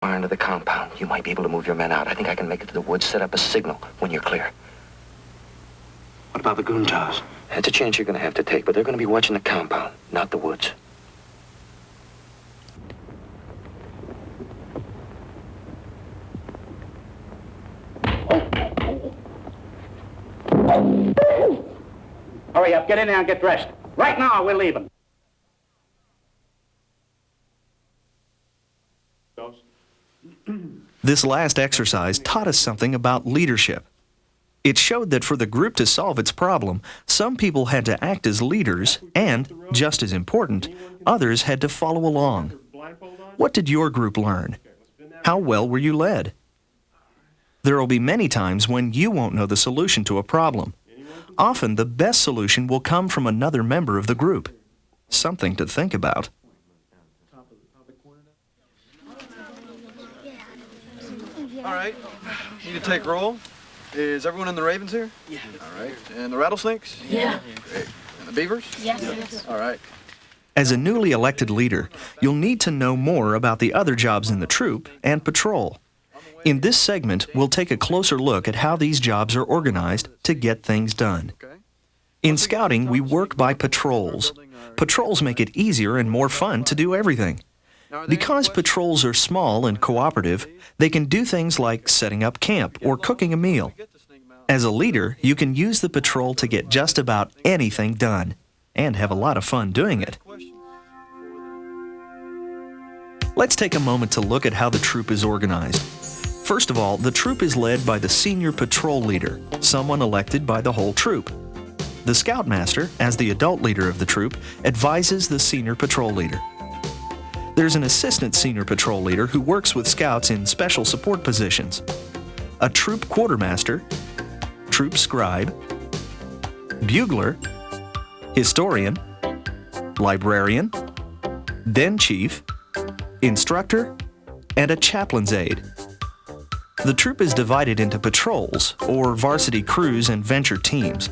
Far into the compound. You might be able to move your men out. I think I can make it to the woods, set up a signal when you're clear. What about the Goontas? It's a chance you're going to have to take, but they're going to be watching the compound, not the woods. Hurry up, get in there and get dressed. Right now, we're leaving. This last exercise taught us something about leadership. It showed that for the group to solve its problem, some people had to act as leaders and, just as important, others had to follow along. What did your group learn? How well were you led? There will be many times when you won't know the solution to a problem. Often, the best solution will come from another member of the group. Something to think about. All right, need to take roll. Is everyone in the Ravens here? Yeah. All right, and the Rattlesnakes? Yeah. Great. And the Beavers? Yes. All right. As a newly elected leader, you'll need to know more about the other jobs in the troop and patrol. In this segment, we'll take a closer look at how these jobs are organized to get things done. In scouting, we work by patrols. Patrols make it easier and more fun to do everything. Because patrols are small and cooperative, they can do things like setting up camp or cooking a meal. As a leader, you can use the patrol to get just about anything done and have a lot of fun doing it. Let's take a moment to look at how the troop is organized. First of all, the troop is led by the senior patrol leader, someone elected by the whole troop. The scoutmaster, as the adult leader of the troop, advises the senior patrol leader. There's an assistant senior patrol leader who works with scouts in special support positions. A troop quartermaster, troop scribe, bugler, historian, librarian, den chief, instructor, and a chaplain's aide. The troop is divided into patrols, or varsity crews and venture teams.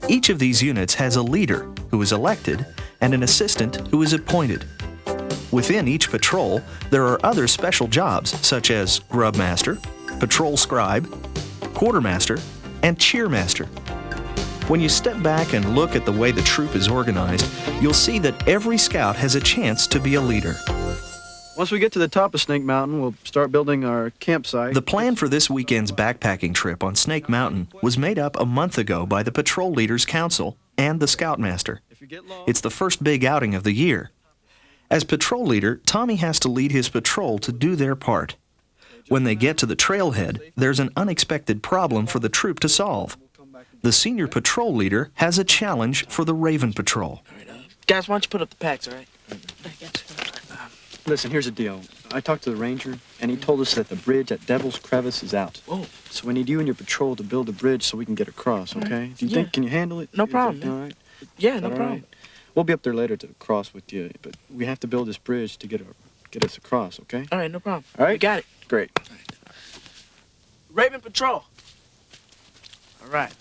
Each of these units has a leader, who is elected, and an assistant who is appointed. Within each patrol, there are other special jobs such as grubmaster, patrol scribe, quartermaster, and cheermaster. When you step back and look at the way the troop is organized, you'll see that every scout has a chance to be a leader. Once we get to the top of Snake Mountain, we'll start building our campsite. The plan for this weekend's backpacking trip on Snake Mountain was made up a month ago by the Patrol Leaders Council and the Scoutmaster. It's the first big outing of the year. As patrol leader, Tommy has to lead his patrol to do their part. When they get to the trailhead, there's an unexpected problem for the troop to solve. The senior patrol leader has a challenge for the Raven Patrol. Guys, why don't you put up the packs, all right? Listen, here's the deal. I talked to the ranger, and he told us that the bridge at Devil's Crevice is out. Whoa. So we need you and your patrol to build a bridge so we can get across, okay? Do you think, can you handle it? No problem, All man. right? Yeah, no All problem. right. We'll be up there later to cross with you, but we have to build this bridge to get us across, okay? All right, no problem. All right? We got it. Great. Raven Patrol. All right.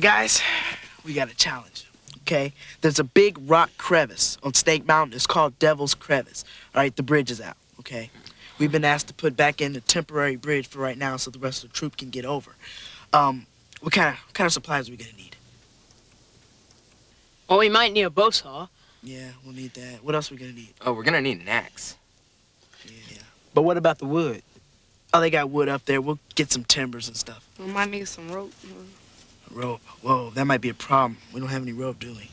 Guys, we got a challenge, okay? There's a big rock crevice on Snake Mountain. It's called Devil's Crevice. All right, the bridge is out, okay? We've been asked to put back in a temporary bridge for right now so the rest of the troop can get over. What kind of supplies are we gonna need? Well, we might need a bow saw. Yeah, we'll need that. What else are we gonna need? Oh, we're gonna need an axe. Yeah. But what about the wood? Oh, they got wood up there. We'll get some timbers and stuff. We might need some rope. Rope. Whoa, that might be a problem. We don't have any rope, do we?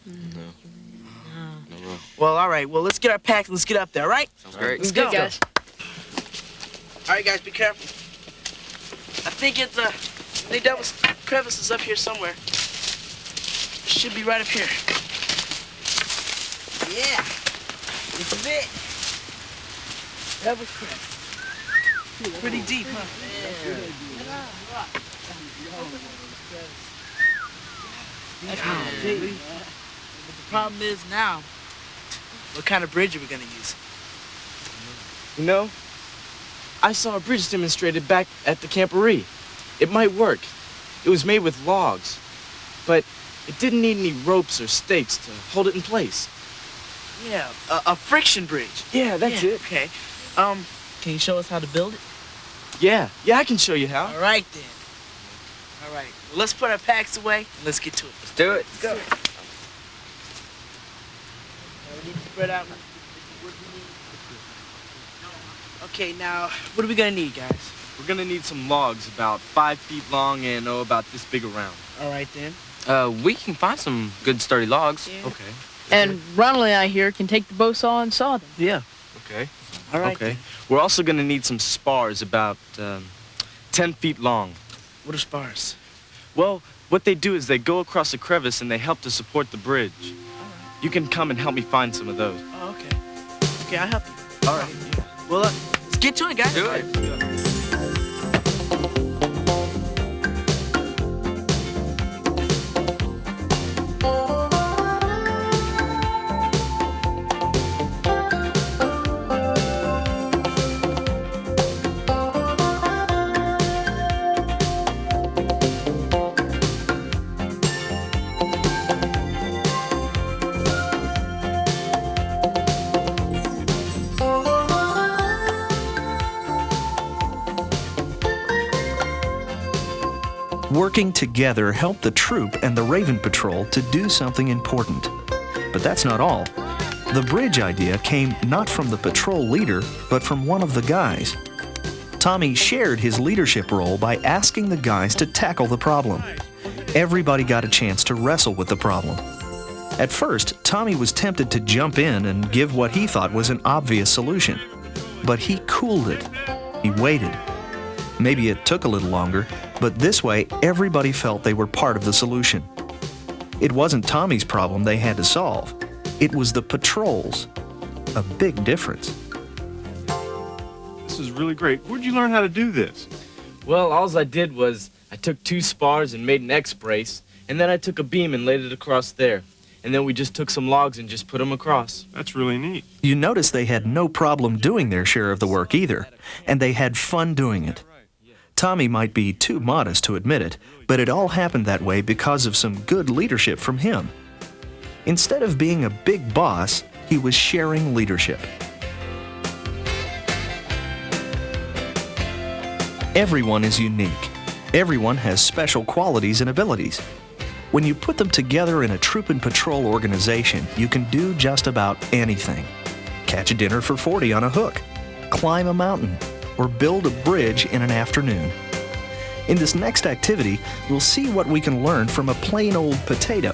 No rope. Well, all right. Well, let's get our packs and let's get up there, all right? Sounds great. Let's Good, go. guys. All right, guys, be careful. I think the Devil's Crevice is up here somewhere. It should be right up here. Yeah, this is it. Devil's Crevice. Pretty deep, huh? But the problem is now, what kind of bridge are we gonna use? You know, I saw a bridge demonstrated back at the camporee. It might work. It was made with logs, but it didn't need any ropes or stakes to hold it in place. Yeah, a friction bridge. Yeah, that's it. Okay. Can you show us how to build it? Yeah, I can show you how. All right, then. All right. Well, let's put our packs away and let's get to it. Let's do it. Let's go. We need to spread out. Okay, now, what are we gonna need, guys? We're gonna need some logs about 5 feet long and about this big around. All right, then. We can find some good sturdy logs. Yeah. Okay. And Ronald and I here can take the bow saw and saw them. Yeah. Okay. All right. Okay. We're also gonna need some spars about 10 feet long. What are spars? Well, what they do is they go across a crevice and they help to support the bridge. You can come and help me find some of those. Oh, okay. Okay, I'll help you. All right. Yeah. Well, let's get to it, guys. Do it. Working together helped the troop and the Raven Patrol to do something important. But that's not all. The bridge idea came not from the patrol leader, but from one of the guys. Tommy shared his leadership role by asking the guys to tackle the problem. Everybody got a chance to wrestle with the problem. At first, Tommy was tempted to jump in and give what he thought was an obvious solution. But he cooled it. He waited. Maybe it took a little longer, but this way everybody felt they were part of the solution. It wasn't Tommy's problem they had to solve. It was the patrol's. A big difference. This is really great. Where'd you learn how to do this? Well, all I did was I took 2 spars and made an X brace, and then I took a beam and laid it across there. And then we just took some logs and just put them across. That's really neat. You notice they had no problem doing their share of the work either, and they had fun doing it. Tommy might be too modest to admit it, but it all happened that way because of some good leadership from him. Instead of being a big boss, he was sharing leadership. Everyone is unique. Everyone has special qualities and abilities. When you put them together in a troop and patrol organization, you can do just about anything. Catch a dinner for 40 on a hook, climb a mountain, or build a bridge in an afternoon. In this next activity, we'll see what we can learn from a plain old potato.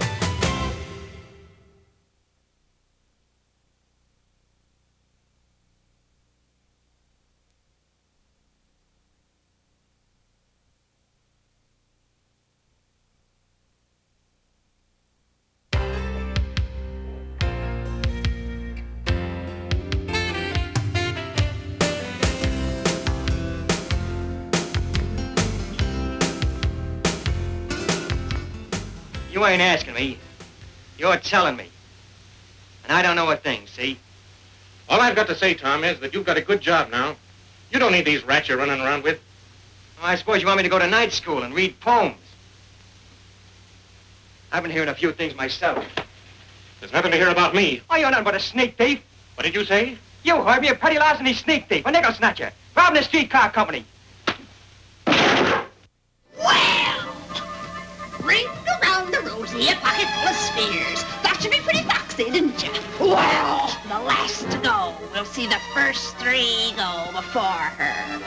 You ain't asking me. You're telling me. And I don't know a thing, see? All I've got to say, Tom, is that you've got a good job now. You don't need these rats you're running around with. Well, I suppose you want me to go to night school and read poems. I've been hearing a few things myself. There's nothing to hear about me. Oh, you're nothing but a sneak thief. What did you say? You heard me, a petty larceny sneak thief, a nickel snatcher, robbing the streetcar company. Well, ring around the rosy, a pocket full of spheres. Thought you'd be pretty foxy, didn't you? Well, the last to go will see the first 3 go before her.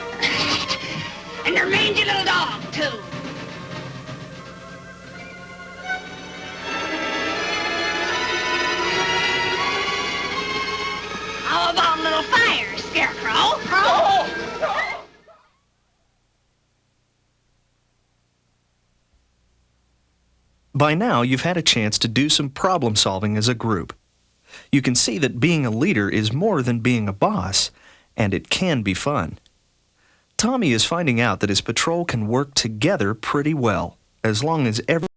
And her mangy little dog, too. How about a little fire, Scarecrow? By now, you've had a chance to do some problem solving as a group. You can see that being a leader is more than being a boss, and it can be fun. Tommy is finding out that his patrol can work together pretty well, as long as every